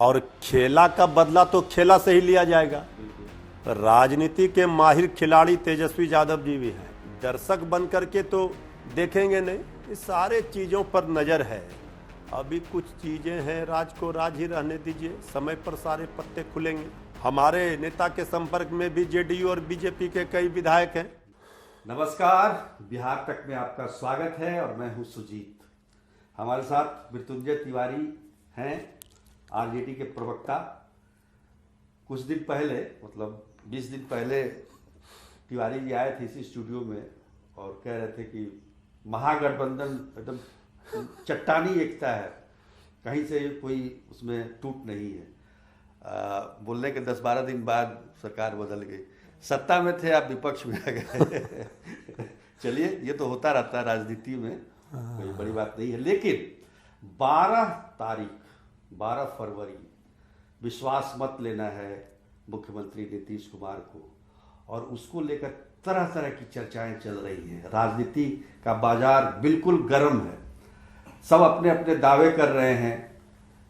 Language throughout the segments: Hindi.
और खेला का बदला तो खेला से ही लिया जाएगा। राजनीति के माहिर खिलाड़ी तेजस्वी यादव जी भी हैं। दर्शक बन करके तो देखेंगे नहीं, इस सारे चीज़ों पर नज़र है। अभी कुछ चीज़ें हैं, राज को राज ही रहने दीजिए, समय पर सारे पत्ते खुलेंगे। हमारे नेता के संपर्क में भी जेडीयू और बीजेपी के कई विधायक हैं। नमस्कार, बिहार तक में आपका स्वागत है और मैं हूं सुजीत। हमारे साथ मृत्युंजय तिवारी हैं, आरजेडी के प्रवक्ता। कुछ दिन पहले, मतलब 20 दिन पहले तिवारी जी आए थे इसी स्टूडियो में और कह रहे थे कि महागठबंधन एकदम चट्टानी एकता है, कहीं से कोई उसमें टूट नहीं है। बोलने के 10-12 दिन बाद सरकार बदल गई, सत्ता में थे, आप विपक्ष में आ गए। चलिए, ये तो होता रहता है राजनीति में, कोई बड़ी बात नहीं है। लेकिन 12 फरवरी विश्वास मत लेना है मुख्यमंत्री नीतीश कुमार को, और उसको लेकर तरह तरह की चर्चाएं चल रही हैं। राजनीति का बाजार बिल्कुल गर्म है, सब अपने अपने दावे कर रहे हैं।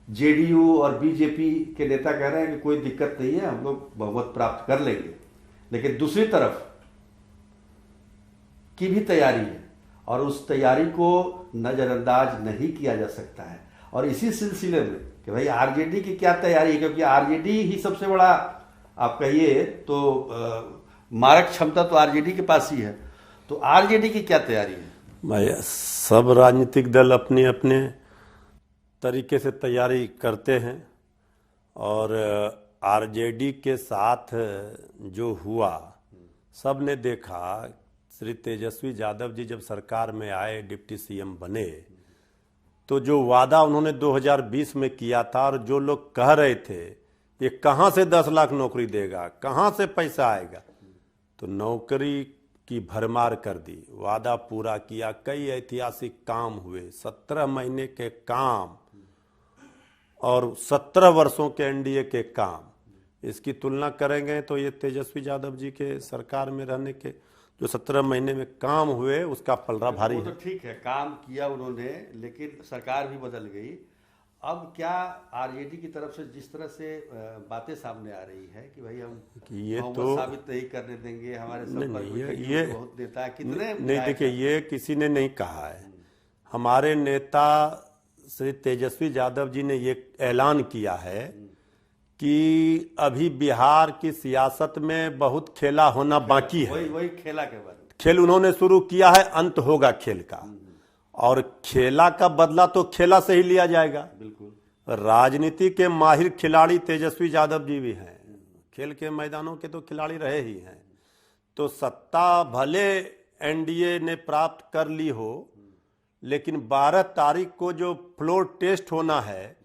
जेडीयू और बीजेपी के नेता कह रहे हैं कि कोई दिक्कत नहीं है, हम लोग बहुमत प्राप्त कर लेंगे। लेकिन दूसरी तरफ की भी तैयारी है और उस तैयारी को नजरअंदाज नहीं किया जा सकता है। और इसी सिलसिले में कि भाई आरजेडी की क्या तैयारी है, क्योंकि आरजेडी ही सबसे बड़ा, आप कहिए तो मारक क्षमता तो आरजेडी के पास ही है। तो आरजेडी की क्या तैयारी है? भाई, सब राजनीतिक दल अपने अपने तरीके से तैयारी करते हैं और आरजेडी के साथ जो हुआ सब ने देखा। श्री तेजस्वी यादव जी जब सरकार में आए, डिप्टी सीएम बने, तो जो वादा उन्होंने 2020 में किया था और जो लोग कह रहे थे ये कहां से 10 लाख नौकरी देगा, कहां से पैसा आएगा, तो नौकरी की भरमार कर दी, वादा पूरा किया। कई ऐतिहासिक काम हुए, 17 महीने के काम और 17 वर्षों के एनडीए के काम। इसकी तुलना करेंगे तो ये तेजस्वी यादव जी के सरकार में रहने के जो 17 महीने में काम हुए, उसका पलड़ा भारी है। तो ठीक है, काम किया उन्होंने, लेकिन सरकार भी बदल गई। अब क्या आरजेडी की तरफ से जिस तरह से बातें सामने आ रही है कि भाई हम ये तो साबित नहीं करने देंगे, हमारे संपर्क में ये बहुत नेता है, कितने नहीं, देखिए, ये किसी ने नहीं कहा है। हमारे नेता श्री तेजस्वी यादव जी ने ये ऐलान किया है कि अभी बिहार की सियासत में बहुत खेला होना बाकी है। वही खेला के बारे में, खेल उन्होंने शुरू किया है, अंत होगा खेल का, और खेला का बदला तो खेला से ही लिया जाएगा। बिल्कुल। राजनीति के माहिर खिलाड़ी तेजस्वी यादव जी भी हैं, खेल के मैदानों के तो खिलाड़ी रहे ही हैं। तो सत्ता भले एनडीए ने प्राप्त कर ली हो, लेकिन 12 तारीख को जो फ्लोर टेस्ट होना है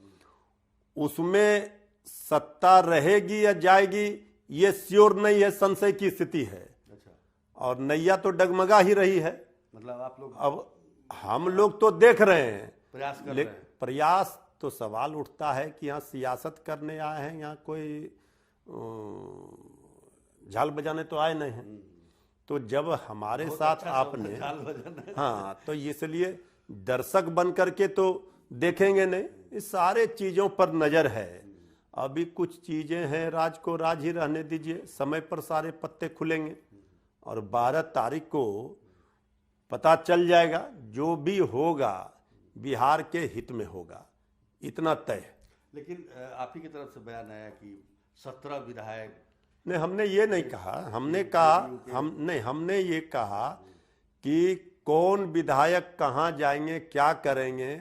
उसमें सत्ता रहेगी या जाएगी ये श्योर नहीं है, संशय की स्थिति है। अच्छा। और नैया तो डगमगा ही रही है। मतलब आप लोग, अब हम लोग तो देख रहे हैं, प्रयास कर रहे हैं। प्रयास तो सवाल उठता है कि यहाँ सियासत करने आए हैं, यहाँ कोई झाल बजाने तो आए नहीं हैं। तो जब हमारे साथ अच्छा आपने, हाँ, तो इसलिए दर्शक बन करके तो देखेंगे नहीं, इस सारे चीजों पर नजर है। अभी कुछ चीजें हैं, राज को राज ही रहने दीजिए, समय पर सारे पत्ते खुलेंगे और 12 तारीख को पता चल जाएगा। जो भी होगा बिहार के हित में होगा, इतना तय। लेकिन आप ही की तरफ से बयान आया कि 17 विधायक, नहीं, हमने ये नहीं कहा। हमने ये कहा कि कौन विधायक कहाँ जाएंगे, क्या करेंगे,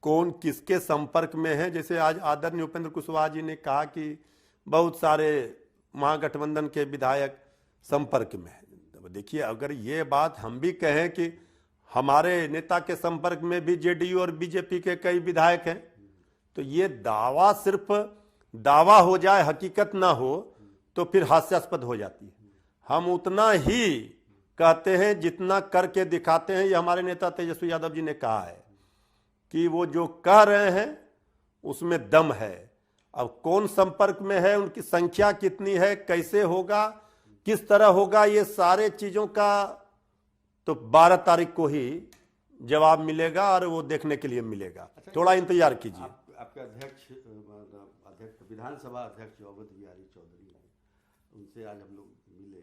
कौन किसके संपर्क में है। जैसे आज आदरणीय उपेंद्र कुशवाहा जी ने कहा कि बहुत सारे महागठबंधन के विधायक संपर्क में है। तो देखिए, अगर ये बात हम भी कहें कि हमारे नेता के संपर्क में भी जेडीयू और बीजेपी के कई विधायक हैं, तो ये दावा सिर्फ दावा हो जाए, हकीकत ना हो, तो फिर हास्यास्पद हो जाती है। हम उतना ही कहते हैं जितना करके दिखाते हैं। ये हमारे नेता तेजस्वी यादव जी ने कहा है कि वो जो कह रहे हैं उसमें दम है। अब कौन संपर्क में है, उनकी संख्या कितनी है, कैसे होगा, किस तरह होगा, ये सारे चीजों का तो 12 तारीख को ही जवाब मिलेगा और वो देखने के लिए मिलेगा। थोड़ा इंतजार कीजिए। आपके अध्यक्ष विधानसभा अध्यक्ष जो अवध बिहारी चौधरी हैं, उनसे आज हम लोग मिले,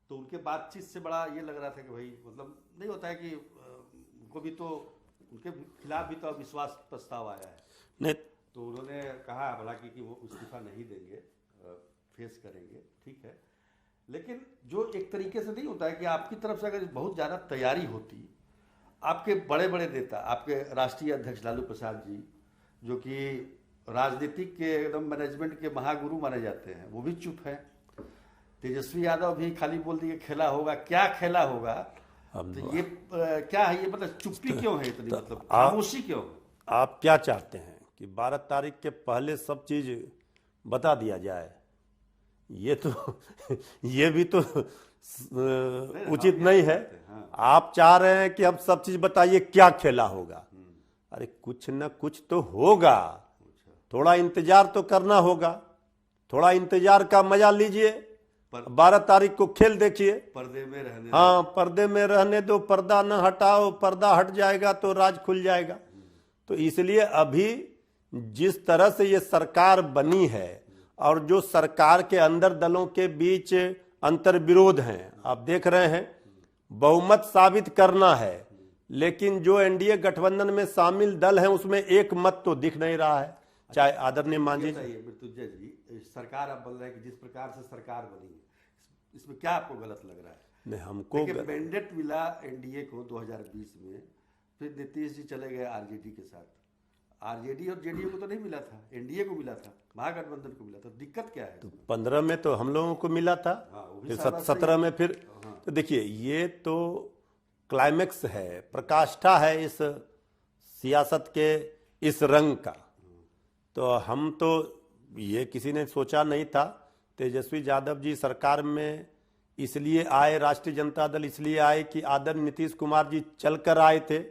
तो उनके बातचीत से बड़ा ये लग रहा था कि भाई मतलब नहीं होता है कि उनको भी तो उनके खिलाफ भी तो अविश्वास प्रस्ताव आया है नहीं, तो उन्होंने कहा हालांकि कि वो इस्तीफा नहीं देंगे, फेस करेंगे, ठीक है। लेकिन जो एक तरीके से नहीं होता है कि आपकी तरफ से अगर बहुत ज़्यादा तैयारी होती, आपके बड़े बड़े नेता, आपके राष्ट्रीय अध्यक्ष लालू प्रसाद जी, जो कि राजनीतिक के एकदम मैनेजमेंट के महागुरु माने जाते हैं, वो भी चुप है। तेजस्वी यादव भी खाली बोल दिए खेला होगा, क्या खेला होगा, तो ये क्या है, ये मतलब चुप्पी क्यों है इतनी, मतलब खामोशी क्यों है? आप क्या चाहते हैं कि 12 तारीख के पहले सब चीज बता दिया जाए? ये तो ये भी तो उचित नहीं है। हाँ। आप चाह रहे हैं कि अब सब चीज बताइए क्या खेला होगा। अरे कुछ न कुछ तो होगा, थोड़ा इंतजार तो करना होगा, थोड़ा इंतजार का मजा लीजिए। 12 तारीख को खेल देखिए। पर्दे में रहने हाँ, पर्दे में रहने दो, पर्दा न हटाओ, पर्दा हट जाएगा तो राज खुल जाएगा। तो इसलिए अभी जिस तरह से ये सरकार बनी है और जो सरकार के अंदर दलों के बीच अंतर विरोध हैं, आप देख रहे हैं, बहुमत साबित करना है, लेकिन जो एनडीए गठबंधन में शामिल दल हैं उसमें एक मत तो दिख नहीं रहा है। चाहे आदरणीय मांझी मृत्युंजय जी, सरकार आप बोल रहे हैं कि जिस प्रकार से सरकार बनी है, इसमें क्या आपको गलत लग रहा है? नहीं, हमको मैंडेट मिला एनडीए को 2020 में, फिर नीतीश जी चले गए आरजेडी के साथ। आरजेडी और जेडीयू को तो नहीं मिला था, एनडीए को मिला था, महागठबंधन को मिला था। दिक्कत क्या है? तो 15 में तो हम लोगों को मिला था, फिर 17 में फिर। तो देखिए, ये तो क्लाइमेक्स है, प्रकाष्ठा है इस सियासत के इस रंग का। तो हम तो ये किसी ने सोचा नहीं था। तेजस्वी यादव जी सरकार में इसलिए आए, राष्ट्रीय जनता दल इसलिए आए कि आदरणीय नीतीश कुमार जी चलकर आए थे।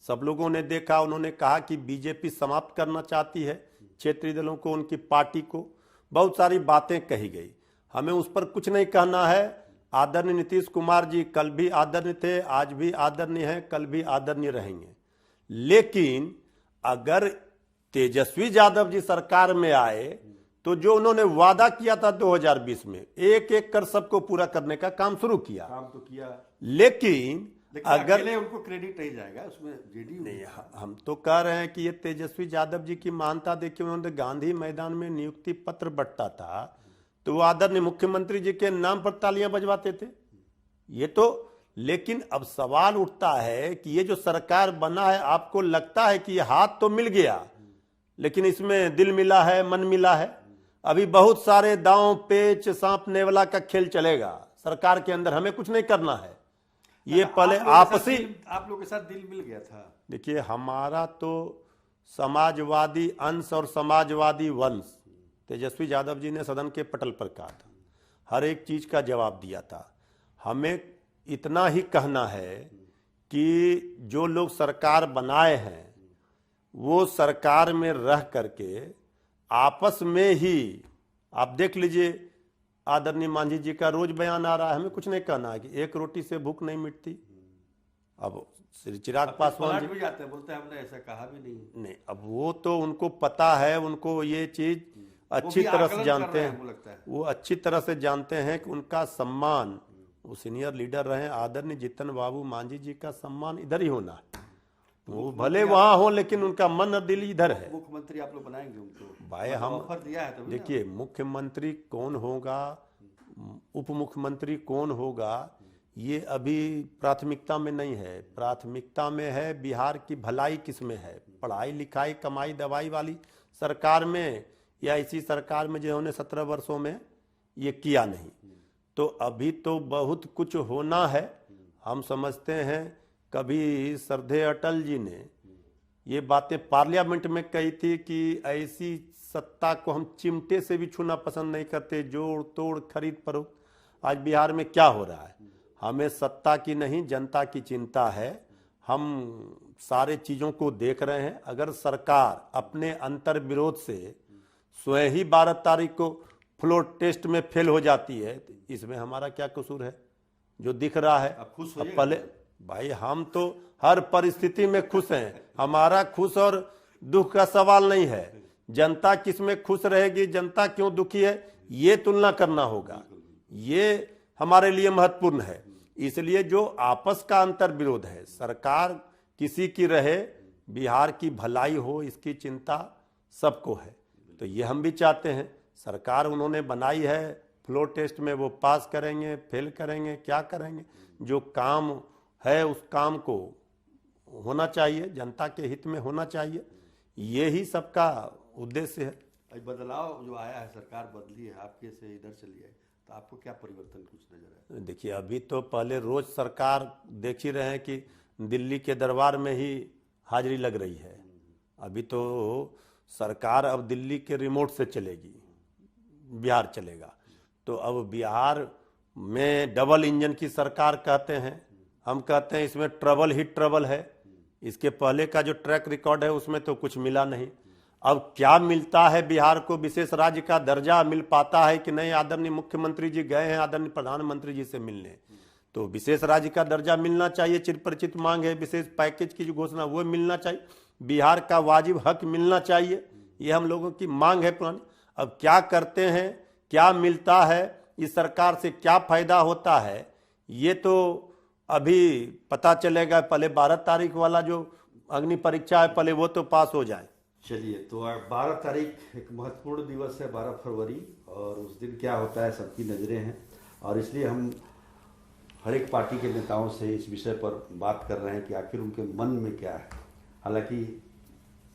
सब लोगों ने देखा, उन्होंने कहा कि बीजेपी समाप्त करना चाहती है क्षेत्रीय दलों को, उनकी पार्टी को। बहुत सारी बातें कही गई, हमें उस पर कुछ नहीं कहना है। आदरणीय नीतीश कुमार जी कल भी आदरणीय थे, आज भी आदरणीय हैं, कल भी आदरणीय रहेंगे। लेकिन अगर तेजस्वी यादव जी सरकार में आए तो जो उन्होंने वादा किया था 2020 में, एक एक कर सबको पूरा करने का काम शुरू किया। काम तो किया, लेकिन अगर उनको क्रेडिट नहीं जाएगा उसमें, जेडीयू नहीं। हम तो कह रहे हैं कि ये तेजस्वी यादव जी की महानता देखिए, उन्होंने गांधी मैदान में नियुक्ति पत्र बंटता था तो वो आदरणीय मुख्यमंत्री जी के नाम पर तालियां बजवाते थे। ये तो, लेकिन अब सवाल उठता है कि ये जो सरकार बना है, आपको लगता है कि ये हाथ तो मिल गया, लेकिन इसमें दिल मिला है, मन मिला है? अभी बहुत सारे दांव पेच सांप नेवला का खेल चलेगा सरकार के अंदर, हमें कुछ नहीं करना है। ये पहले आपसी, आप लोग के साथ दिल मिल गया था। देखिए, हमारा तो समाजवादी अंश और समाजवादी वंश तेजस्वी यादव जी ने सदन के पटल पर कहा था, हर एक चीज का जवाब दिया था। हमें इतना ही कहना है कि जो लोग सरकार बनाए हैं वो सरकार में रह करके आपस में ही, आप देख लीजिए, आदरणीय मांझी जी का रोज बयान आ रहा है, हमें कुछ नहीं कहना है कि एक रोटी से भूख नहीं मिटती। अब श्री चिराग पासवान जी भी जाते हैं, बोलते हैं हमने ऐसा कहा भी नहीं। अब वो तो उनको पता है, उनको ये चीज अच्छी तरह से जानते हैं, वो अच्छी तरह से जानते हैं कि उनका सम्मान, वो सीनियर लीडर रहे आदरणीय जीतन बाबू मांझी जी का सम्मान इधर ही होना है। वो भले वहां हो लेकिन उनका मन और दिल इधर है। मुख्यमंत्री आप लोग बनाएंगे उनको? भाई हम ऑफर दिया है तो देखिए, मुख्यमंत्री कौन होगा, उप मुख्यमंत्री कौन होगा, ये अभी प्राथमिकता में नहीं है। प्राथमिकता में है बिहार की भलाई किसमें है, पढ़ाई लिखाई कमाई दवाई वाली सरकार में, या इसी सरकार में जिन्होंने 17 वर्षों में ये किया नहीं। तो अभी तो बहुत कुछ होना है। हम समझते हैं कभी श्रद्धेय अटल जी ने ये बातें पार्लियामेंट में कही थी कि ऐसी सत्ता को हम चिमटे से भी छूना पसंद नहीं करते, जोड़ तोड़ खरीद फरोख्त। आज बिहार में क्या हो रहा है, हमें सत्ता की नहीं जनता की चिंता है। हम सारे चीजों को देख रहे हैं। अगर सरकार अपने अंतर विरोध से स्वयं ही 12 तारीख को फ्लोर टेस्ट में फेल हो जाती है तो इसमें हमारा क्या कसूर है? जो दिख रहा है, खुश अब पहले भाई हम तो हर परिस्थिति में खुश हैं। हमारा खुश और दुख का सवाल नहीं है। जनता किस में खुश रहेगी, जनता क्यों दुखी है, ये तुलना करना होगा। ये हमारे लिए महत्वपूर्ण है। इसलिए जो आपस का अंतर विरोध है, सरकार किसी की रहे, बिहार की भलाई हो, इसकी चिंता सबको है। तो ये हम भी चाहते हैं। सरकार उन्होंने बनाई है, फ्लोर टेस्ट में वो पास करेंगे, फेल करेंगे, क्या करेंगे, जो काम है उस काम को होना चाहिए, जनता के हित में होना चाहिए। ये ही सबका उद्देश्य है। अभी बदलाव जो आया है, सरकार बदली है, आपके से इधर चली है, तो आपको क्या परिवर्तन कुछ नजर आया? देखिए, अभी तो पहले रोज सरकार देख ही रहे हैं कि दिल्ली के दरबार में ही हाजिरी लग रही है। अभी तो सरकार अब दिल्ली के रिमोट से चलेगी, बिहार चलेगा। तो अब बिहार में डबल इंजन की सरकार कहते हैं, हम कहते हैं इसमें ट्रबल ही ट्रबल है। इसके पहले का जो ट्रैक रिकॉर्ड है उसमें तो कुछ मिला नहीं। अब क्या मिलता है बिहार को, विशेष राज्य का दर्जा मिल पाता है कि नहीं? आदरणीय मुख्यमंत्री जी गए हैं आदरणीय प्रधानमंत्री जी से मिलने, तो विशेष राज्य का दर्जा मिलना चाहिए। चिरपरिचित मांग है, विशेष पैकेज की जो घोषणा वो मिलना चाहिए, बिहार का वाजिब हक मिलना चाहिए। ये हम लोगों की मांग है पुरानी। अब क्या करते हैं, क्या मिलता है, इस सरकार से क्या फायदा होता है, ये तो अभी पता चलेगा। पहले 12 तारीख वाला जो अग्नि परीक्षा है, पहले वो तो पास हो जाए। चलिए, तो 12 तारीख एक महत्वपूर्ण दिवस है, 12 फरवरी, और उस दिन क्या होता है सबकी नज़रें हैं, और इसलिए हम हर एक पार्टी के नेताओं से इस विषय पर बात कर रहे हैं कि आखिर उनके मन में क्या है। हालांकि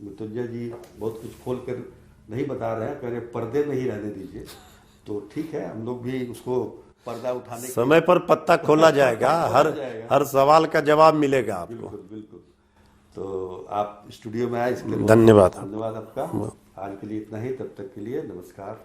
मृत्युंजय जी बहुत कुछ खोल कर नहीं बता रहे हैं, कह रहे पर्दे में ही रहने दीजिए। तो ठीक है, हम लोग भी उसको पर्दा उठाने समय पर पत्ता खोला जाएगा, हर सवाल का जवाब मिलेगा आपको। बिल्कुल बिल्कुल। तो आप स्टूडियो में आए, इसके लिए धन्यवाद आपका। आज के लिए इतना ही, तब तक के लिए नमस्कार।